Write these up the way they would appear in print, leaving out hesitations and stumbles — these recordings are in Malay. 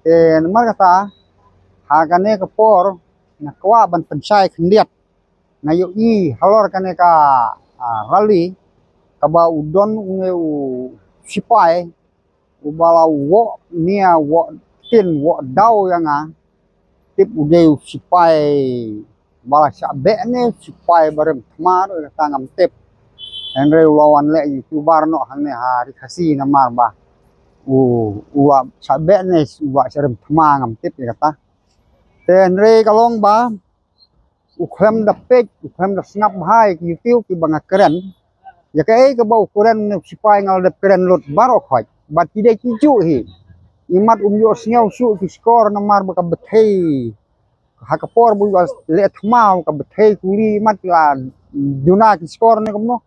Nomor kata hakane kapor na kwa ban pensai kendiat na yo I halor kane ka rally kaba udon unge u sipai ubala wo nia wo tin wo dau yang tip ude sipai bala sabe ne sipai bareng tmar kata ngam tip Henry lawan le youtuber no hang ne hari kasi namar ba uwa sabe ne uwa serem tma ngam tip kata Henry kalong ba ukham da pek ukham da snap hai ki tiu ki banga keren ya kai ka ba ukuran ne sipai ngal da keren lot baro khoi bat ki de ki ju hi imat yo sngau su ki skor namar ba ka bethei hakapor bu le thma ka bethei kuli mat la juna ki skor ne komno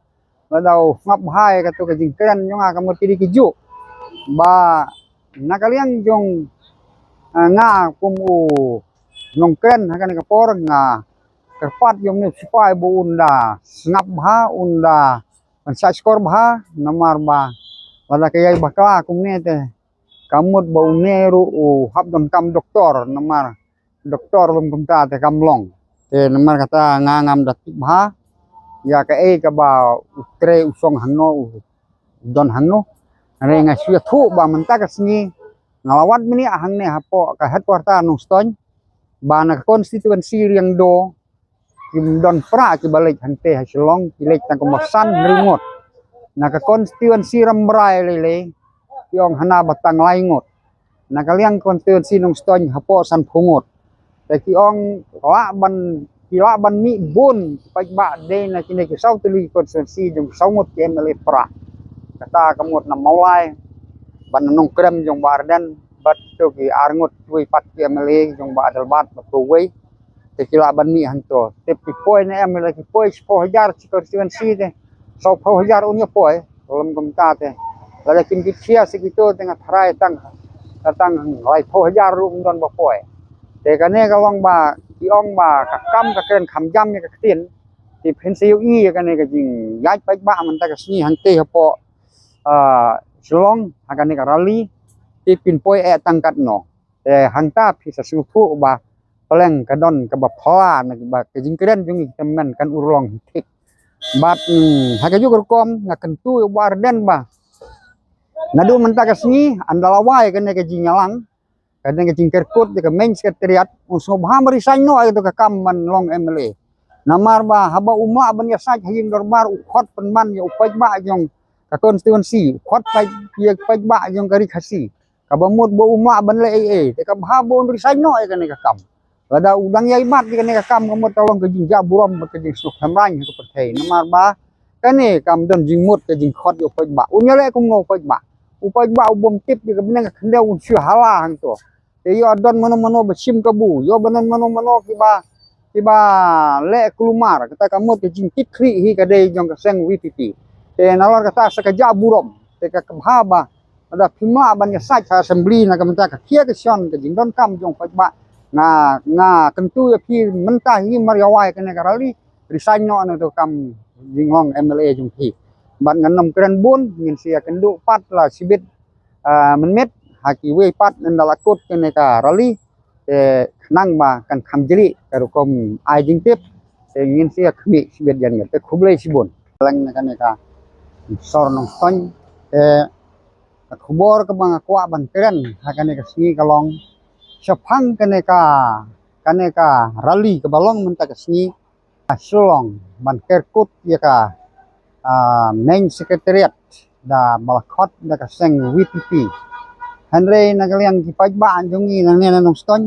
ladau ngap hai ka to ka jing keren nyonga ka moti ki ju ba nakaliang jong nga kumu nong keren hakan ka por nga kerpat yung ne sipai bu unda ngap ha unda sa skor bha namar ba wala kaya bakla kumne te kamut ba uneru u habdon kam doktor namar doktor lum kumta te kamlong te namar kata ngangam dat bha ya ka ka ba utre usong hangno don hangno re nga sia thu ba menta ka sngi ngalawat mini hangne hapo ka headquarter nung ston ba na konstituensi riang do kim don pra ki balik hante hasilong kilek tang komasan ringot na ka konstituensi rambrai lele yung hana batang laingot na kaliang konstituensi nung ston hapo san pungot te ki ong la ban mi bun pagba de na kini ki saw tuli konstituensi jung sawngot ki mele pra kata kamot na maulai ban nung krem jung bardan bat to ki arngot wi pat ki mele jung ba dalbat batuwe te kila ban mi hanto te poi na mele ki poi 10,000 konstituensi te 10,000 unya poi dalam kumta te lada kim kia sikito tengah tharai tang lai 10,000 rum don ba poi te kane kalong ba kiong ba kakam ka ken khamjam ya ka tin ti pensiu I kane ka jing yaj pai ba man ta ka sni hante hapo Shillong hakane ka rally ti pin poi tangkat no te hangta phi sa su phu ba peleng ka don ka ba phla na ba ka jing kren jung temen kan urlong tik bat hakaju kerkom ngakan tu warden ba nadu menta ka sni andalawai kane ka jing nyalang kadang ka jing kerkut ka main sekretariat uso bha marisan no ay to ka kam man long MLA namar ba haba umma ban ya saj hing dorbar ukhot penman ya upai ba jong ka konstituensi ukhot pai ya pai ba jong kari khasi ka bamut bo umma ban le te ka bha bo marisan no ay kane ka kam lada udang yai mat kane ka kam kamot tolong ka jing jaburam ka jing suk hamrang ka perthei namar ba kane kam don jing mut ka jing khot yo pai ba unyale kum ngo pai ba upai ba ubom tip ka benang ka khendau syu hala hang to yo don mono besim kabu yo benon mono kiba le kelumar kata kamu ke jingkit kri hi kade jong ka seng VPP te nalor kata sakaja burom te ka kabhaba ada pima ban ya sai ka assembly na kamta ka kia ke sion ke jing don kam jong pa nga kentu ya pi mentah hi mariawai kene karali resign no to kam jingong MLA jong hi ban nganom keren bun ngin sia kendu pat la sibit menmet haki we pat ndalakut kene ka rally nang ba kan khamjili karukom ai jing tip ngin sia khmi sibet jan te khublei sibon lang kane ka sor nong ton khubor ka bang kwa ban keren hakane ka si kalong saphang kane ka rally ka balong menta ka si Shillong ban kerkut ya ka main secretariat da balakot da ka seng VPP Henry nagaliang kipaj ba anjungi nang nena nong ston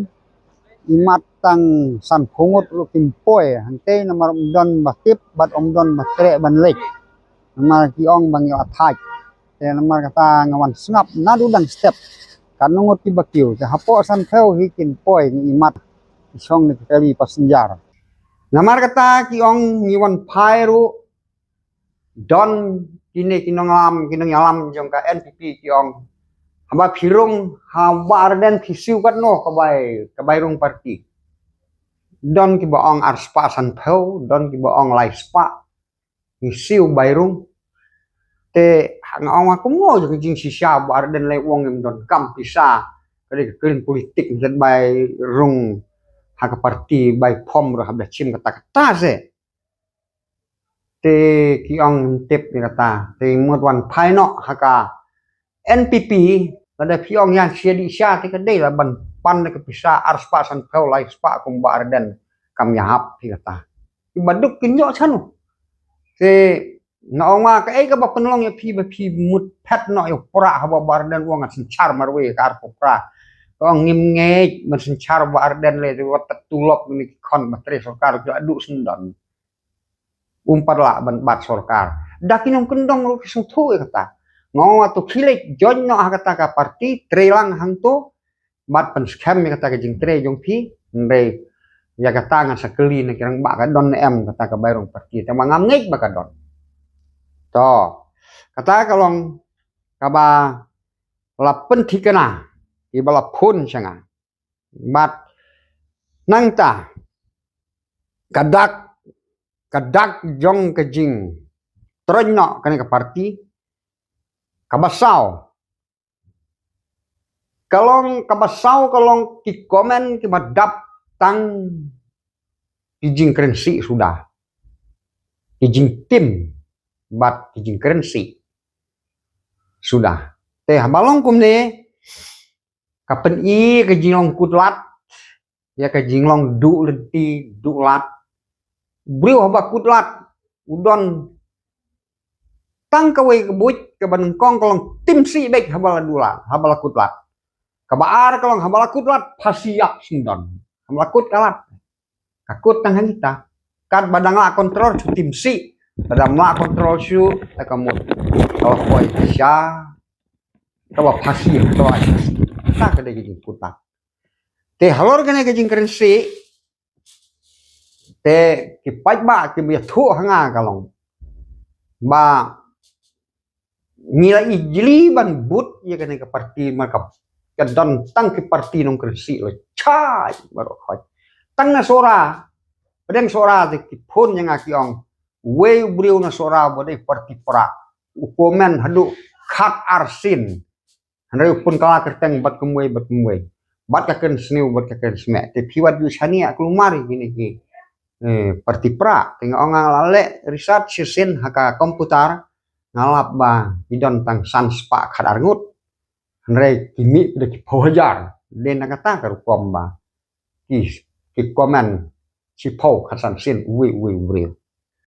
imat tang san pungut lu kimpoy hante namar umdon batip bat umdon batre ban lek namar kiong bang yo athaj te namar kata ngawan snap nadu dan step kanungot ki bakiu te hapo san theu hi kimpoy ni imat isong ni kali pasenjar namar kata kiong ngiwan phairu don kini kinong yalam jong ka NPP kiong haba phirung haba arden phisiu kat no kabai rung parti don ki baong arspa san pheu don ki baong lai spa phisiu bairung te ngong aku mo jing sisa ba arden le wong em don kam pisa Kali kering politik dan by rung hak parti by pom roh habda chim kata-kata se. Te kiong tip ni kata, te mut wan pai no haka NPP ada piong yang sia di sia te kadai lah ban pan ke pisa arspa san kau lai spa kum ba arden kam yahap ti kata. Ibaduk kinyo sanu. Te ngau ma ka ka ba penolong ya pi mut pet no yo pra ha ba arden wong asin char marwe kar pra. Kong ngim ngej men sin char ba arden le wat tulop ni kon matre sokar jo adu sendan. Umparlah ban bat sorkar. Dakinong kendong ro kisung thu kata. Ngau atu kilik jon no kata ka parti trelang hangto bat pen scam kata ka jing tre jong pi ndai ya kata nga sakeli na kirang ba ka don em kata ka bayrong parti te mangam ngik ba ka don. To kata kalong kaba lapen thikana ibala phun sanga bat nangta kadak jong kejing tronyo kani ka parti kabasau kalong ki komen ki badap tang kijing kerensi sudah kijing tim bat kijing kerensi sudah teh balong kumne kapen i kijing long kutlat ya kijing long du lenti du lat beliau haba kutlat udon tang kawai kebuj ke banengkong kalong tim si baik habala dula habala kutlat kabaar kalong habala kutlat pasiak sindan habala kut kalat kakut tang kita kan badangla kontrol su tim si badangla kontrol su kamu kalau koi sya kawa pasi kawa tak ada gini kutlat te halor kene gejing kerensi te kipai ba ki biya thu hanga kalong ba nila ijli ban but ya kene ke parti maka kadon tang ke parti nong kersi lo chai baru khoi tang na sora pedeng sora te ki phun yang akiong we briu na sora bode parti pra ukomen hadu khat arsin handai pun kala kerteng bat kumwe bat ka ken sniu bat ka ken sme te piwat yu sania kelumari gini ki parti pra tengok orang lale riset sisin haka komputer ngalap ba idon tang sans pa khadarngut handai kimi de ki pojar den kata ka rukom ba ki komen si pau khasan sin wi